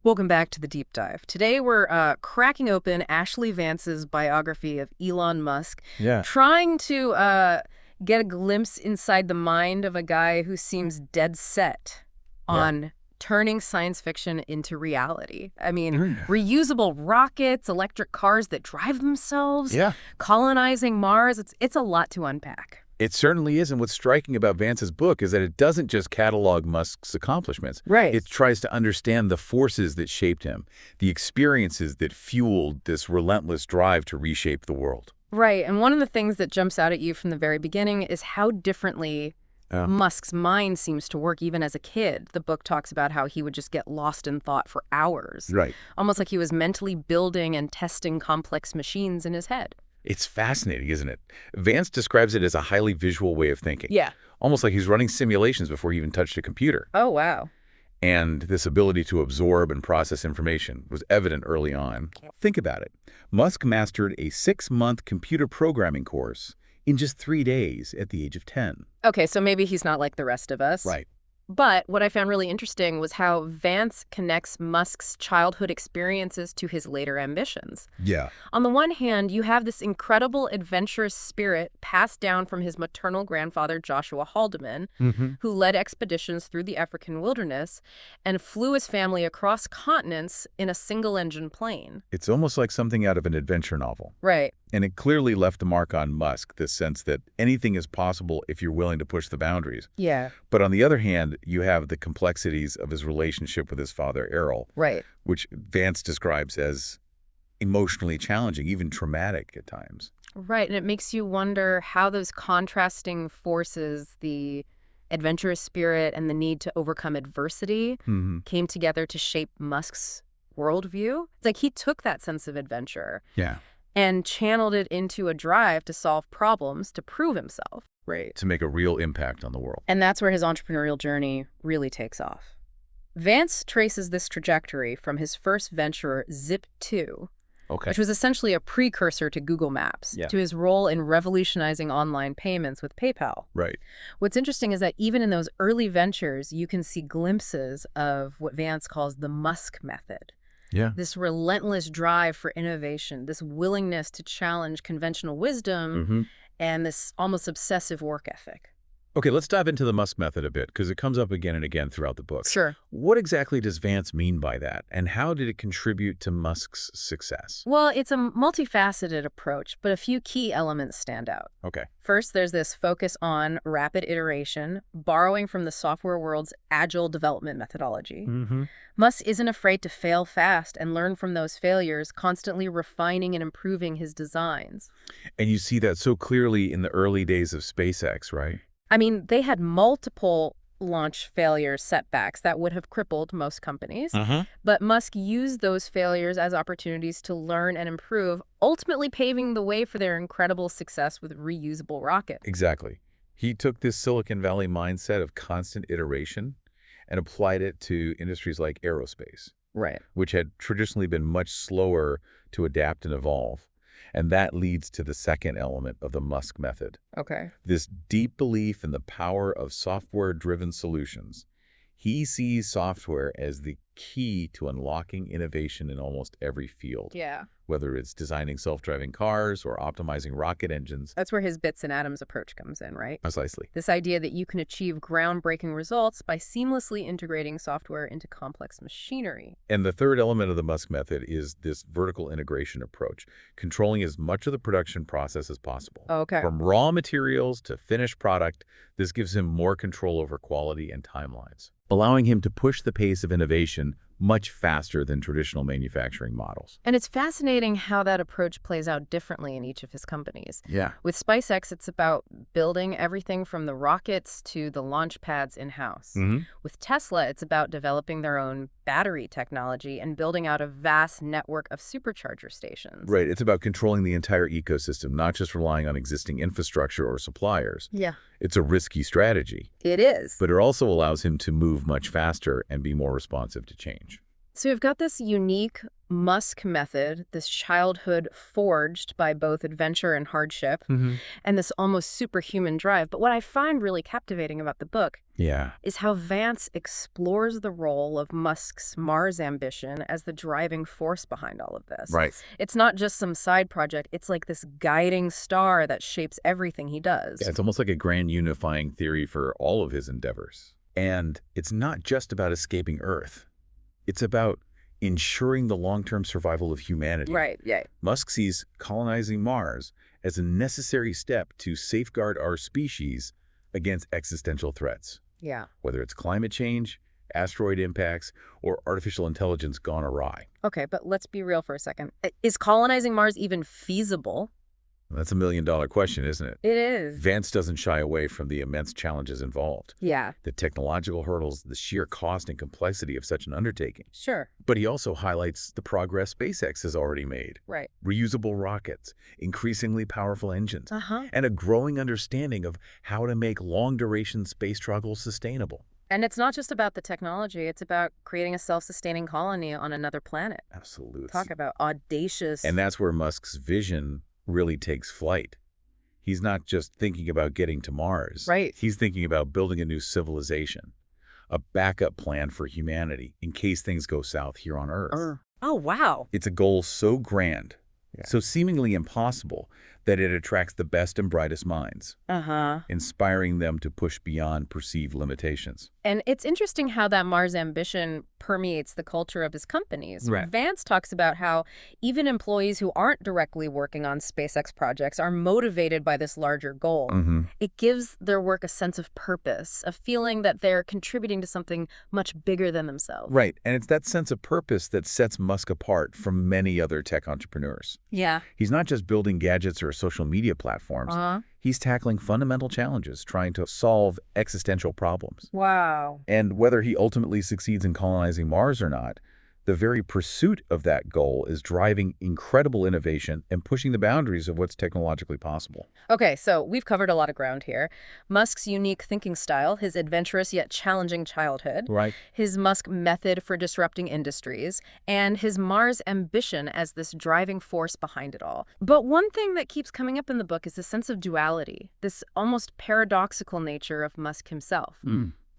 Welcome back to the deep dive. Today we're cracking open Ashlee Vance's biography of Elon Musk, Yeah. trying to get a glimpse inside the mind of a guy who seems dead set on turning science fiction into reality. I mean, reusable rockets, electric cars that drive themselves, colonizing Mars. It's a lot to unpack. It certainly is, and what's striking about Vance's book is that it doesn't just catalog Musk's accomplishments. Right. It tries to understand the forces that shaped him, the experiences that fueled this relentless drive to reshape the world. Right, and one of the things that jumps out at you from the very beginning is how differently Musk's mind seems to work even as a kid. The book talks about how he would just get lost in thought for hours. Right. Almost like he was mentally building and testing complex machines in his head. It's fascinating, isn't it? Vance describes it as a highly visual way of thinking. Yeah. Almost like he's running simulations before he even touched a computer. Oh, wow. And this ability to absorb and process information was evident early on. Think about it. Musk mastered a 6-month computer programming course in just 3 days at the age of 10. Okay, so maybe he's not like the rest of us. Right. But what I found really interesting was how Vance connects Musk's childhood experiences to his later ambitions. Yeah. On the one hand, you have this incredible adventurous spirit passed down from his maternal grandfather, Joshua Haldeman, who led expeditions through the African wilderness and flew his family across continents in a single-engine plane. It's almost like something out of an adventure novel. Right. And it clearly left a mark on Musk, this sense that anything is possible if you're willing to push the boundaries. Yeah. But on the other hand, you have the complexities of his relationship with his father, Errol, Right. which Vance describes as emotionally challenging, even traumatic at times. Right, and it makes you wonder how those contrasting forces, the adventurous spirit and the need to overcome adversity, came together to shape Musk's worldview. It's like he took that sense of adventure and channeled it into a drive to solve problems, to prove himself. Right. To make a real impact on the world. And that's where his entrepreneurial journey really takes off. Vance traces this trajectory from his first venture, Zip2, which was essentially a precursor to Google Maps, to his role in revolutionizing online payments with PayPal. Right. What's interesting is that even in those early ventures, you can see glimpses of what Vance calls the Musk method. Yeah. This relentless drive for innovation, this willingness to challenge conventional wisdom, and this almost obsessive work ethic. Okay, let's dive into the Musk method a bit, because it comes up again and again throughout the book. Sure. What exactly does Vance mean by that, and how did it contribute to Musk's success? Well, it's a multifaceted approach, but a few key elements stand out. Okay. First, there's this focus on rapid iteration, borrowing from the software world's agile development methodology. Musk isn't afraid to fail fast and learn from those failures, constantly refining and improving his designs. And you see that so clearly in the early days of SpaceX, right? I mean, they had multiple launch failures, setbacks that would have crippled most companies. But Musk used those failures as opportunities to learn and improve, ultimately paving the way for their incredible success with reusable rockets. Exactly. He took this Silicon Valley mindset of constant iteration and applied it to industries like aerospace, which had traditionally been much slower to adapt and evolve. And that leads to the second element of the Musk method. This deep belief in the power of software-driven solutions. He sees software as the key to unlocking innovation in almost every field. Whether it's designing self-driving cars or optimizing rocket engines. That's where his bits and atoms approach comes in, right? Precisely. This idea that you can achieve groundbreaking results by seamlessly integrating software into complex machinery. And the third element of the Musk method is this vertical integration approach, controlling as much of the production process as possible. From raw materials to finished product, this gives him more control over quality and timelines, allowing him to push the pace of innovation much faster than traditional manufacturing models. And it's fascinating how that approach plays out differently in each of his companies. With SpaceX, it's about building everything from the rockets to the launch pads in-house. With Tesla, it's about developing their own battery technology and building out a vast network of supercharger stations. Right. It's about controlling the entire ecosystem, not just relying on existing infrastructure or suppliers. It's a risky strategy. It is. But it also allows him to move much faster and be more responsive to change. So you've got this unique Musk method, this childhood forged by both adventure and hardship, and this almost superhuman drive. But what I find really captivating about the book is how Vance explores the role of Musk's Mars ambition as the driving force behind all of this. Right. It's not just some side project. It's like this guiding star that shapes everything he does. Yeah, it's almost like a grand unifying theory for all of his endeavors. And it's not just about escaping Earth. It's about ensuring the long-term survival of humanity. Right, yeah. Musk sees colonizing Mars as a necessary step to safeguard our species against existential threats. Yeah. Whether it's climate change, asteroid impacts, or artificial intelligence gone awry. Okay, but let's be real for a second. Is colonizing Mars even feasible? That's a million-dollar question, isn't it? It is. Vance doesn't shy away from the immense challenges involved. Yeah. The technological hurdles, the sheer cost and complexity of such an undertaking. Sure. But he also highlights the progress SpaceX has already made. Right. Reusable rockets, increasingly powerful engines, and a growing understanding of how to make long-duration space travel sustainable. And it's not just about the technology. It's about creating a self-sustaining colony on another planet. Absolutely. Talk about audacious. And that's where Musk's vision really takes flight. He's not just thinking about getting to Mars. Right. He's thinking about building a new civilization, a backup plan for humanity in case things go south here on Earth. Oh, wow. It's a goal so grand, so seemingly impossible, that it attracts the best and brightest minds, inspiring them to push beyond perceived limitations. And it's interesting how that Mars ambition permeates the culture of his companies. Right. Vance talks about how even employees who aren't directly working on SpaceX projects are motivated by this larger goal. It gives their work a sense of purpose, a feeling that they're contributing to something much bigger than themselves. Right, and it's that sense of purpose that sets Musk apart from many other tech entrepreneurs. Yeah. He's not just building gadgets or social media platforms. He's tackling fundamental challenges, trying to solve existential problems. Wow. And whether he ultimately succeeds in colonizing Mars or not, the very pursuit of that goal is driving incredible innovation and pushing the boundaries of what's technologically possible. Okay, so we've covered a lot of ground here. Musk's unique thinking style, his adventurous yet challenging childhood, Right. his Musk method for disrupting industries, and his Mars ambition as this driving force behind it all. But one thing that keeps coming up in the book is the sense of duality, this almost paradoxical nature of Musk himself.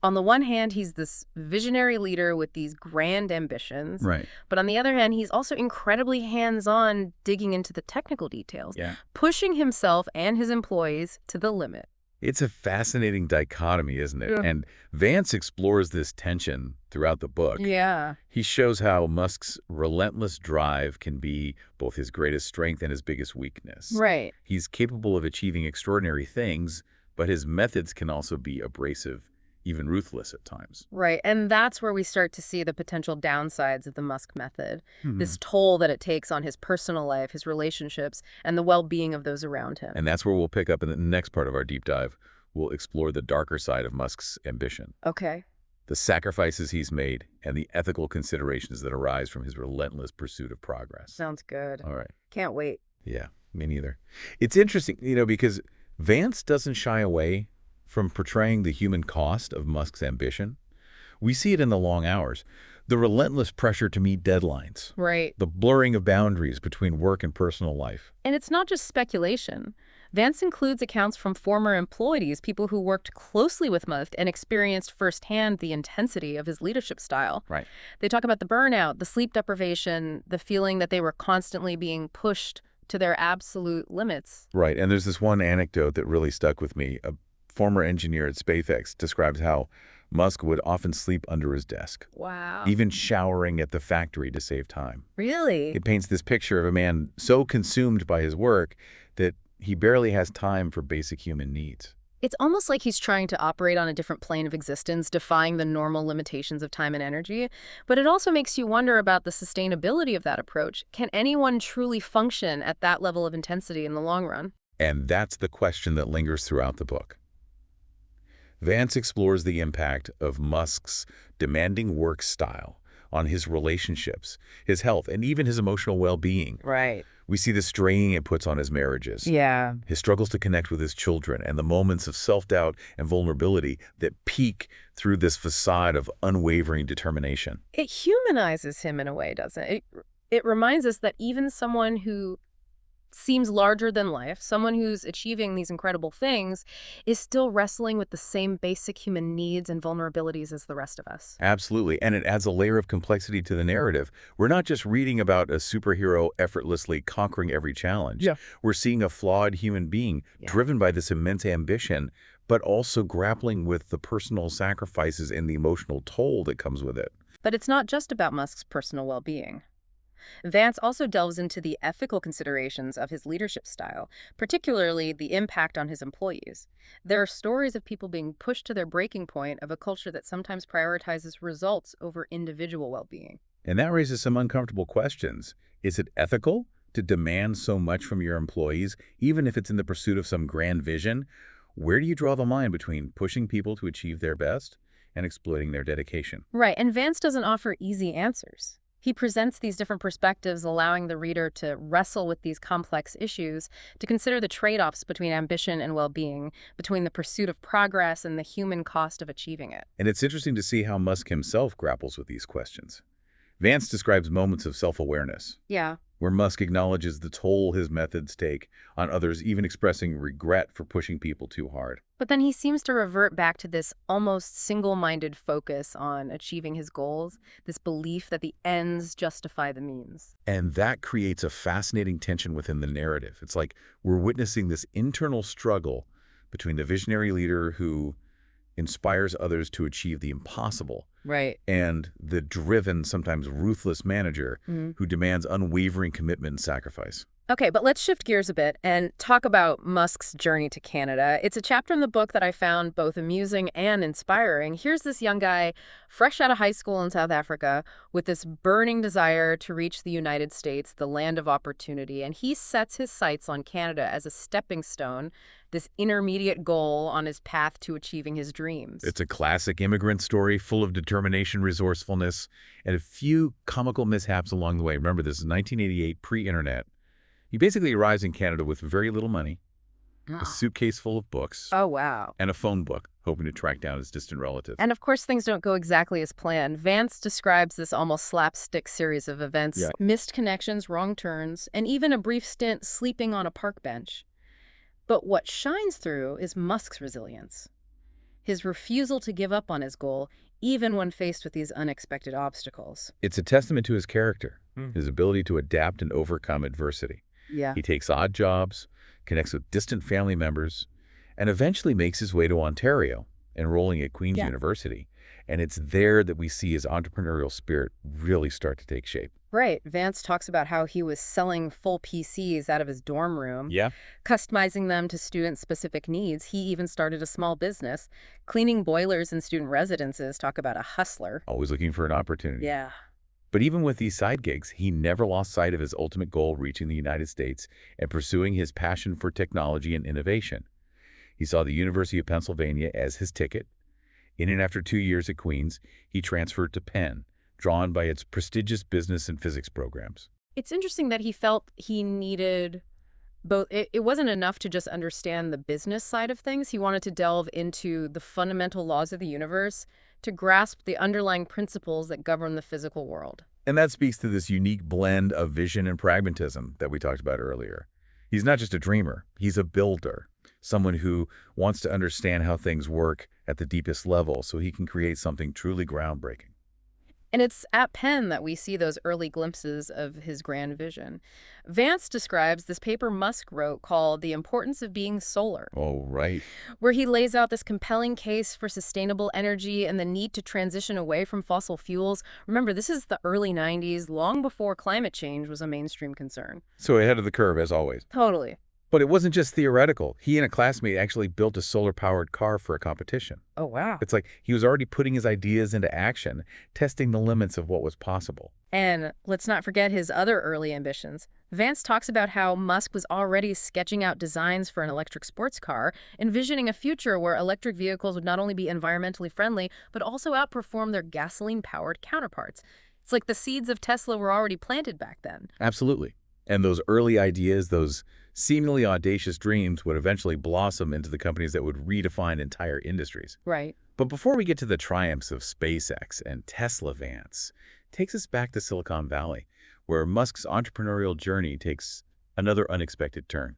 On the one hand, he's this visionary leader with these grand ambitions. Right. But on the other hand, he's also incredibly hands-on, digging into the technical details, pushing himself and his employees to the limit. It's a fascinating dichotomy, isn't it? And Vance explores this tension throughout the book. Yeah. He shows how Musk's relentless drive can be both his greatest strength and his biggest weakness. Right. He's capable of achieving extraordinary things, but his methods can also be abrasive, even ruthless at times. Right. And that's where we start to see the potential downsides of the Musk method, this toll that it takes on his personal life, his relationships, and the well-being of those around him. And that's where we'll pick up in the next part of our deep dive. We'll explore the darker side of Musk's ambition. Okay. The sacrifices he's made and the ethical considerations that arise from his relentless pursuit of progress. Sounds good. All right. Can't wait. Yeah, me neither. It's interesting, because Vance doesn't shy away from portraying the human cost of Musk's ambition. We see it in the long hours, the relentless pressure to meet deadlines, Right. the blurring of boundaries between work and personal life. And it's not just speculation. Vance includes accounts from former employees, people who worked closely with Musk and experienced firsthand the intensity of his leadership style. Right. They talk about the burnout, the sleep deprivation, the feeling that they were constantly being pushed to their absolute limits. Right, and there's this one anecdote that really stuck with me. A former engineer at SpaceX describes how Musk would often sleep under his desk. Wow. Even showering at the factory to save time. Really? It paints this picture of a man so consumed by his work that he barely has time for basic human needs. It's almost like he's trying to operate on a different plane of existence, defying the normal limitations of time and energy. But it also makes you wonder about the sustainability of that approach. Can anyone truly function at that level of intensity in the long run? And that's the question that lingers throughout the book. Vance explores the impact of Musk's demanding work style on his relationships, his health, and even his emotional well-being. Right. We see the strain it puts on his marriages, Yeah. his struggles to connect with his children, and the moments of self-doubt and vulnerability that peek through this facade of unwavering determination. It humanizes him in a way, doesn't it? It reminds us that even someone who seems larger than life, someone who's achieving these incredible things, is still wrestling with the same basic human needs and vulnerabilities as the rest of us. Absolutely, and it adds a layer of complexity to the narrative. We're not just reading about a superhero effortlessly conquering every challenge. Yeah. We're seeing a flawed human being driven by this immense ambition, but also grappling with the personal sacrifices and the emotional toll that comes with it. But it's not just about Musk's personal well-being. Vance also delves into the ethical considerations of his leadership style, particularly the impact on his employees. There are stories of people being pushed to their breaking point of a culture that sometimes prioritizes results over individual well-being. And that raises some uncomfortable questions. Is it ethical to demand so much from your employees, even if it's in the pursuit of some grand vision? Where do you draw the line between pushing people to achieve their best and exploiting their dedication? Right, and Vance doesn't offer easy answers. He presents these different perspectives, allowing the reader to wrestle with these complex issues, to consider the trade-offs between ambition and well-being, between the pursuit of progress and the human cost of achieving it. And it's interesting to see how Musk himself grapples with these questions. Vance describes moments of self-awareness, Yeah. where Musk acknowledges the toll his methods take on others, even expressing regret for pushing people too hard. But then he seems to revert back to this almost single-minded focus on achieving his goals, this belief that the ends justify the means. And that creates a fascinating tension within the narrative. It's like we're witnessing this internal struggle between the visionary leader who inspires others to achieve the impossible, Right. and the driven, sometimes ruthless manager who demands unwavering commitment and sacrifice. Okay, but let's shift gears a bit and talk about Musk's journey to Canada. It's a chapter in the book that I found both amusing and inspiring. Here's this young guy, fresh out of high school in South Africa, with this burning desire to reach the United States, the land of opportunity, and he sets his sights on Canada as a stepping stone, this intermediate goal on his path to achieving his dreams. It's a classic immigrant story full of determination, resourcefulness, and a few comical mishaps along the way. Remember, this is 1988, pre-internet. He basically arrives in Canada with very little money, a suitcase full of books, Oh, wow. and a phone book, hoping to track down his distant relatives. And of course, things don't go exactly as planned. Vance describes this almost slapstick series of events, missed connections, wrong turns, and even a brief stint sleeping on a park bench. But what shines through is Musk's resilience, his refusal to give up on his goal, even when faced with these unexpected obstacles. It's a testament to his character, his ability to adapt and overcome adversity. Yeah. He takes odd jobs, connects with distant family members, and eventually makes his way to Ontario, enrolling at Queen's University. And it's there that we see his entrepreneurial spirit really start to take shape. Right. Vance talks about how he was selling full PCs out of his dorm room, customizing them to student-specific needs. He even started a small business, cleaning boilers in student residences. Talk about a hustler. Always looking for an opportunity. Yeah. But even with these side gigs, he never lost sight of his ultimate goal, reaching the United States and pursuing his passion for technology and innovation. He saw the University of Pennsylvania as his ticket. In and after 2 years at Queen's, he transferred to Penn, drawn by its prestigious business and physics programs. It's interesting that he felt he needed both. It wasn't enough to just understand the business side of things. He wanted to delve into the fundamental laws of the universe to grasp the underlying principles that govern the physical world. And that speaks to this unique blend of vision and pragmatism that we talked about earlier. He's not just a dreamer, he's a builder, someone who wants to understand how things work at the deepest level so he can create something truly groundbreaking. And it's at Penn that we see those early glimpses of his grand vision. Vance describes this paper Musk wrote called The Importance of Being Solar. Oh, right. Where he lays out this compelling case for sustainable energy and the need to transition away from fossil fuels. Remember, this is the early 90s, long before climate change was a mainstream concern. So ahead of the curve, as always. Totally. But it wasn't just theoretical. He and a classmate actually built a solar-powered car for a competition. Oh, wow. It's like he was already putting his ideas into action, testing the limits of what was possible. And let's not forget his other early ambitions. Vance talks about how Musk was already sketching out designs for an electric sports car, envisioning a future where electric vehicles would not only be environmentally friendly, but also outperform their gasoline-powered counterparts. It's like the seeds of Tesla were already planted back then. Absolutely. And those early ideas, those seemingly audacious dreams would eventually blossom into the companies that would redefine entire industries. Right. But before we get to the triumphs of SpaceX and Tesla, Vance takes us back to Silicon Valley, where Musk's entrepreneurial journey takes another unexpected turn.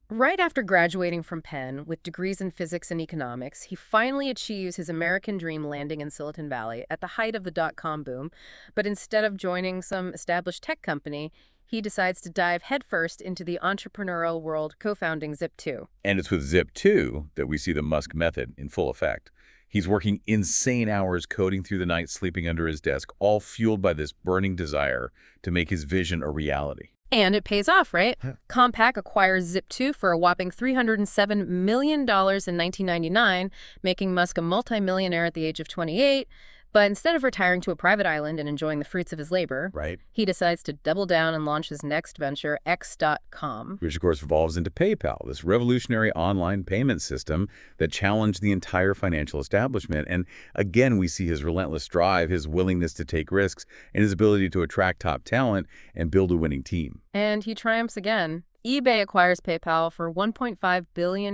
Right after graduating from Penn with degrees in physics and economics, he finally achieves his American dream landing in Silicon Valley at the height of the dot-com boom. But instead of joining some established tech company, he decides to dive headfirst into the entrepreneurial world, co-founding Zip2. And it's with Zip2 that we see the Musk method in full effect. He's working insane hours, coding through the night, sleeping under his desk, all fueled by this burning desire to make his vision a reality. And it pays off, right? Compaq acquires Zip2 for a whopping $307 million in 1999, making Musk a multimillionaire at the age of 28. But instead of retiring to a private island and enjoying the fruits of his labor, he decides to double down and launch his next venture, X.com. Which, of course, evolves into PayPal, this revolutionary online payment system that challenged the entire financial establishment. And again, we see his relentless drive, his willingness to take risks, and his ability to attract top talent and build a winning team. And he triumphs again. eBay acquires PayPal for $1.5 billion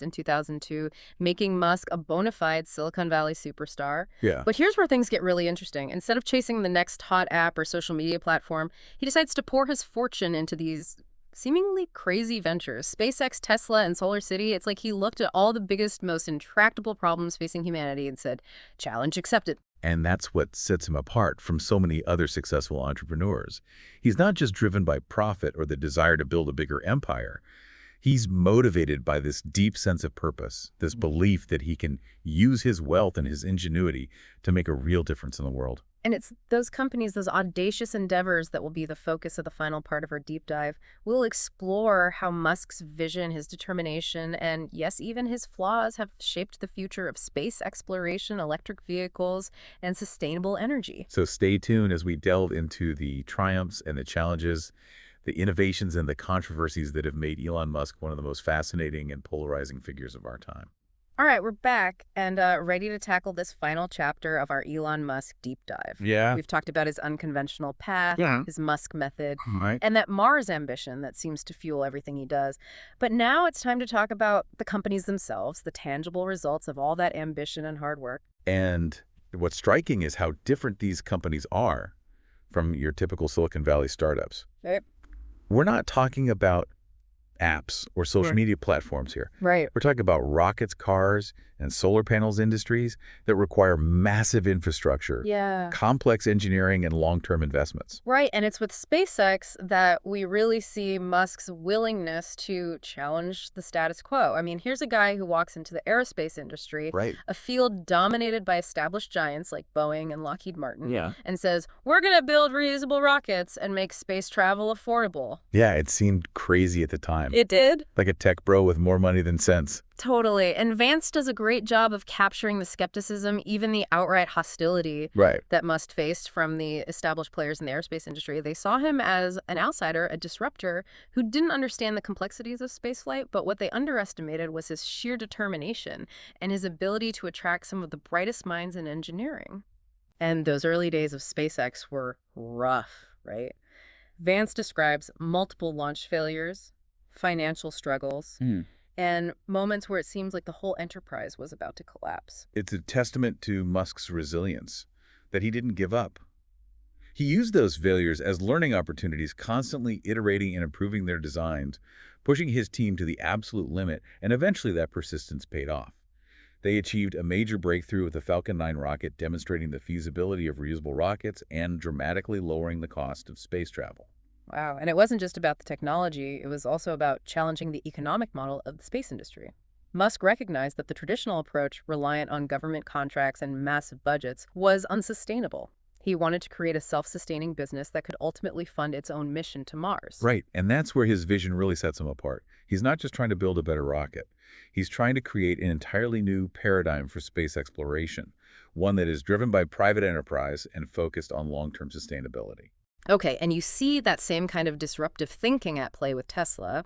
in 2002, making Musk a bona fide Silicon Valley superstar. Yeah. But here's where things get really interesting. Instead of chasing the next hot app or social media platform, he decides to pour his fortune into these seemingly crazy ventures. SpaceX, Tesla, and Solar City, it's like he looked at all the biggest, most intractable problems facing humanity and said, challenge accepted. And that's what sets him apart from so many other successful entrepreneurs. He's not just driven by profit or the desire to build a bigger empire. He's motivated by this deep sense of purpose, this belief that he can use his wealth and his ingenuity to make a real difference in the world. And it's those companies, those audacious endeavors that will be the focus of the final part of our deep dive. We'll explore how Musk's vision, his determination, and yes, even his flaws have shaped the future of space exploration, electric vehicles, and sustainable energy. So stay tuned as we delve into the triumphs and the challenges, the innovations and the controversies that have made Elon Musk one of the most fascinating and polarizing figures of our time. All right, we're back and ready to tackle this final chapter of our Elon Musk deep dive. Yeah. We've talked about his unconventional path, his Musk method, Right. and that Mars ambition that seems to fuel everything he does. But now it's time to talk about the companies themselves, the tangible results of all that ambition and hard work. And what's striking is how different these companies are from your typical Silicon Valley startups. Right. We're not talking about apps or social media platforms here. Right. We're talking about rockets, cars, and solar panels industries that require massive infrastructure, complex engineering, and long-term investments. Right, and it's with SpaceX that we really see Musk's willingness to challenge the status quo. I mean, here's a guy who walks into the aerospace industry, a field dominated by established giants like Boeing and Lockheed Martin, and says, we're going to build reusable rockets and make space travel affordable. Yeah, it seemed crazy at the time. It did. Like a tech bro with more money than sense. Totally. And Vance does a great job of capturing the skepticism, even the outright hostility that Musk faced from the established players in the aerospace industry. They saw him as an outsider, a disruptor who didn't understand the complexities of spaceflight, but what they underestimated was his sheer determination and his ability to attract some of the brightest minds in engineering. And those early days of SpaceX were rough, right? Vance describes multiple launch failures, financial struggles, and moments where it seems like the whole enterprise was about to collapse. It's a testament to Musk's resilience, that he didn't give up. He used those failures as learning opportunities, constantly iterating and improving their designs, pushing his team to the absolute limit, and eventually that persistence paid off. They achieved a major breakthrough with the Falcon 9 rocket, demonstrating the feasibility of reusable rockets and dramatically lowering the cost of space travel. Wow. And it wasn't just about the technology. It was also about challenging the economic model of the space industry. Musk recognized that the traditional approach, reliant on government contracts and massive budgets, was unsustainable. He wanted to create a self-sustaining business that could ultimately fund its own mission to Mars. Right. And that's where his vision really sets him apart. He's not just trying to build a better rocket. He's trying to create an entirely new paradigm for space exploration, one that is driven by private enterprise and focused on long-term sustainability. Okay, and you see that same kind of disruptive thinking at play with Tesla.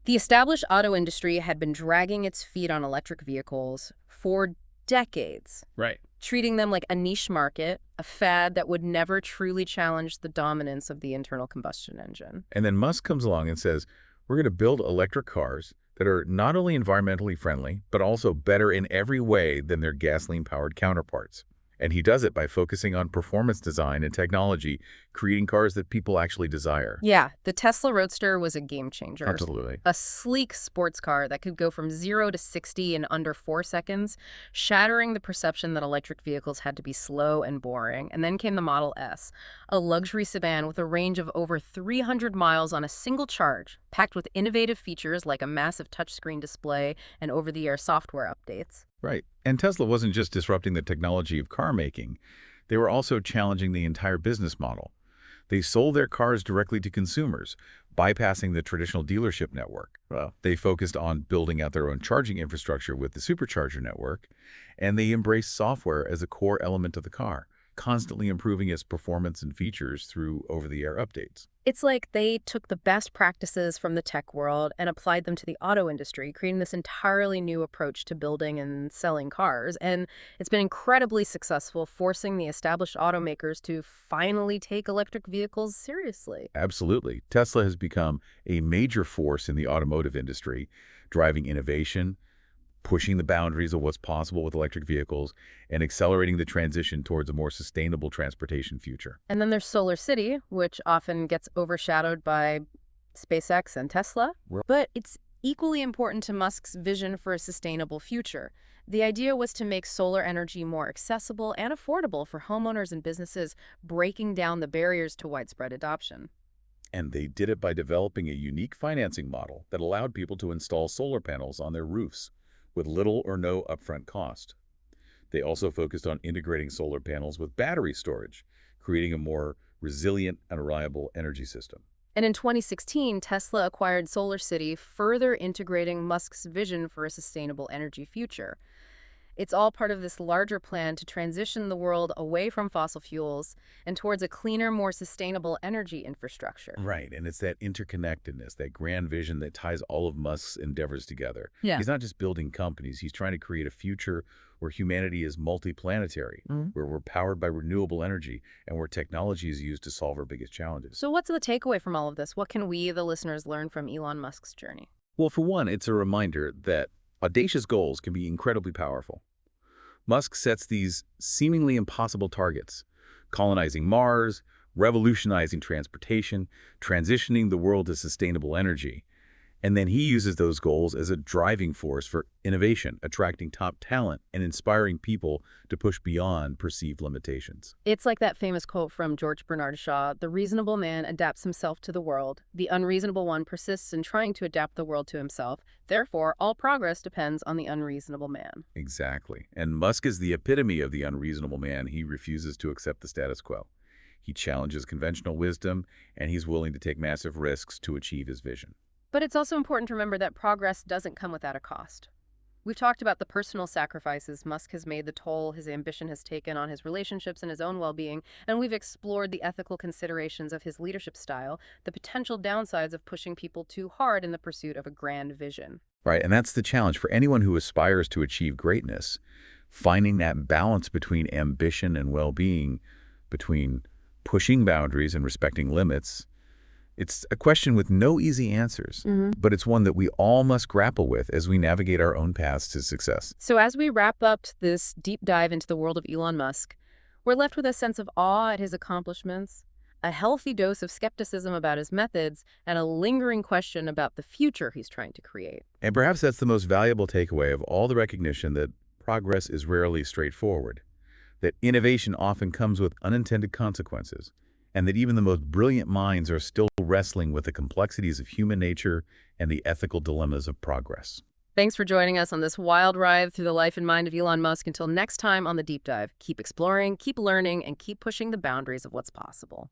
The established auto industry had been dragging its feet on electric vehicles for decades. Right. treating them like a niche market, a fad that would never truly challenge the dominance of the internal combustion engine. And then Musk comes along and says, we're going to build electric cars that are not only environmentally friendly, but also better in every way than their gasoline-powered counterparts. And he does it by focusing on performance design and technology, creating cars that people actually desire. Yeah, the Tesla Roadster was a game changer. Absolutely. A sleek sports car that could go from 0 to 60 in under 4 seconds, shattering the perception that electric vehicles had to be slow and boring. And then came the Model S, a luxury sedan with a range of over 300 miles on a single charge, packed with innovative features like a massive touchscreen display and over-the-air software updates. Right. And Tesla wasn't just disrupting the technology of car making. They were also challenging the entire business model. They sold their cars directly to consumers, bypassing the traditional dealership network. Wow. They focused on building out their own charging infrastructure with the supercharger network, and they embraced software as a core element of the car, constantly improving its performance and features through over-the-air updates. It's like they took the best practices from the tech world and applied them to the auto industry, creating this entirely new approach to building and selling cars. And it's been incredibly successful, forcing the established automakers to finally take electric vehicles seriously. Absolutely. Tesla has become a major force in the automotive industry, driving innovation, pushing the boundaries of what's possible with electric vehicles, and accelerating the transition towards a more sustainable transportation future. And then there's Solar City, which often gets overshadowed by SpaceX and Tesla. But it's equally important to Musk's vision for a sustainable future. The idea was to make solar energy more accessible and affordable for homeowners and businesses, breaking down the barriers to widespread adoption. And they did it by developing a unique financing model that allowed people to install solar panels on their roofs with little or no upfront cost. They also focused on integrating solar panels with battery storage, creating a more resilient and reliable energy system. And in 2016, Tesla acquired Solar City, further integrating Musk's vision for a sustainable energy future. It's all part of this larger plan to transition the world away from fossil fuels and towards a cleaner, more sustainable energy infrastructure. Right, and it's that interconnectedness, that grand vision that ties all of Musk's endeavors together. Yeah. He's not just building companies, he's trying to create a future where humanity is multiplanetary, where we're powered by renewable energy, and where technology is used to solve our biggest challenges. So what's the takeaway from all of this? What can we, the listeners, learn from Elon Musk's journey? Well, for one, it's a reminder that audacious goals can be incredibly powerful. Musk sets these seemingly impossible targets, colonizing Mars, revolutionizing transportation, transitioning the world to sustainable energy. And then he uses those goals as a driving force for innovation, attracting top talent and inspiring people to push beyond perceived limitations. It's like that famous quote from George Bernard Shaw: "The reasonable man adapts himself to the world. The unreasonable one persists in trying to adapt the world to himself. Therefore, all progress depends on the unreasonable man." Exactly. And Musk is the epitome of the unreasonable man. He refuses to accept the status quo. He challenges conventional wisdom, and he's willing to take massive risks to achieve his vision. But it's also important to remember that progress doesn't come without a cost. We've talked about the personal sacrifices Musk has made, the toll his ambition has taken on his relationships and his own well-being, and we've explored the ethical considerations of his leadership style, the potential downsides of pushing people too hard in the pursuit of a grand vision. Right, and that's the challenge for anyone who aspires to achieve greatness, finding that balance between ambition and well-being, between pushing boundaries and respecting limits. It's a question with no easy answers, but it's one that we all must grapple with as we navigate our own paths to success. So as we wrap up this deep dive into the world of Elon Musk, we're left with a sense of awe at his accomplishments, a healthy dose of skepticism about his methods, and a lingering question about the future he's trying to create. And perhaps that's the most valuable takeaway of all the recognition that progress is rarely straightforward, that innovation often comes with unintended consequences, and that even the most brilliant minds are still wrestling with the complexities of human nature and the ethical dilemmas of progress. Thanks for joining us on this wild ride through the life and mind of Elon Musk. Until next time on The Deep Dive, keep exploring, keep learning, and keep pushing the boundaries of what's possible.